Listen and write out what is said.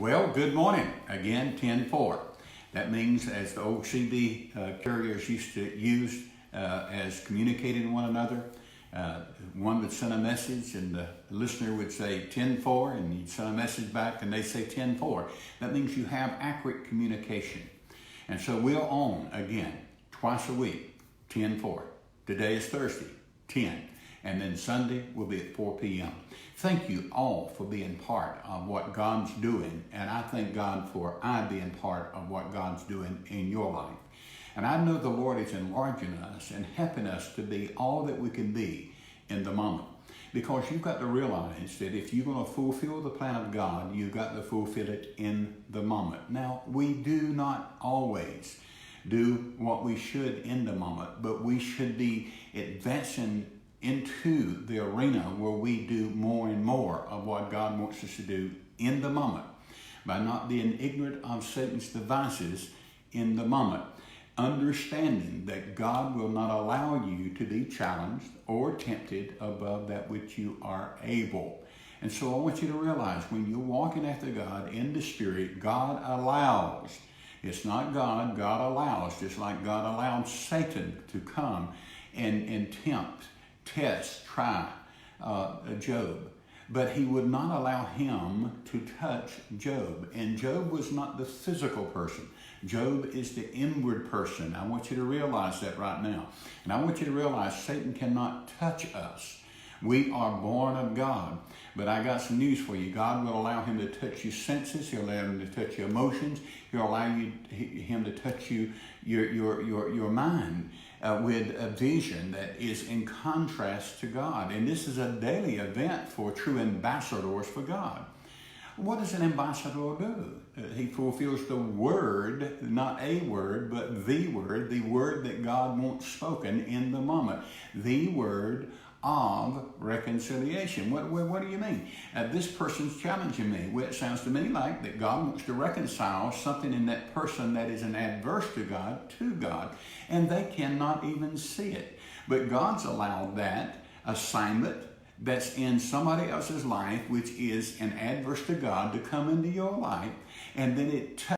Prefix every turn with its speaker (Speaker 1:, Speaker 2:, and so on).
Speaker 1: Well, good morning. Again, 10-4. That means, as the old CD carriers used to use as communicating one another, one would send a message and the listener would say 10-4, and you'd send a message back and they say 10-4. That means you have accurate communication. And so we're on again twice a week, 10-4. Today is Thursday, 10. And then Sunday will be at 4 p.m. Thank you all for being part of what God's doing. And I thank God for I being part of what God's doing in your life. And I know the Lord is enlarging us and helping us to be all that we can be in the moment. Because you've got to realize that if you're going to fulfill the plan of God, you've got to fulfill it in the moment. Now, we do not always do what we should in the moment, but we should be advancing into the arena where we do more and more of what God wants us to do in the moment by not being ignorant of Satan's devices in the moment, understanding that God will not allow you to be challenged or tempted above that which you are able. And so I want you to realize when you're walking after God in the Spirit, God allows. It's not God, God allows, just like God allowed Satan to come and tempt, test, try Job. But he would not allow him to touch Job. And Job was not the physical person. Job is the inward person. I want you to realize that right now. And I want you to realize Satan cannot touch us. We are born of God. But I got some news for you. God will allow him to touch your senses. He'll allow him to touch your emotions. He'll allow him to touch your mind with a vision that is in contrast to God. And this is a daily event for true ambassadors for God. What does an ambassador do? He fulfills the word, not a word, but the word that God wants spoken in the moment. The word of reconciliation. What do you mean? This person's challenging me. Well, it sounds to me like that God wants to reconcile something in that person that is an adverse to God, and they cannot even see it. But God's allowed that assignment that's in somebody else's life, which is an adverse to God, to come into your life, and then it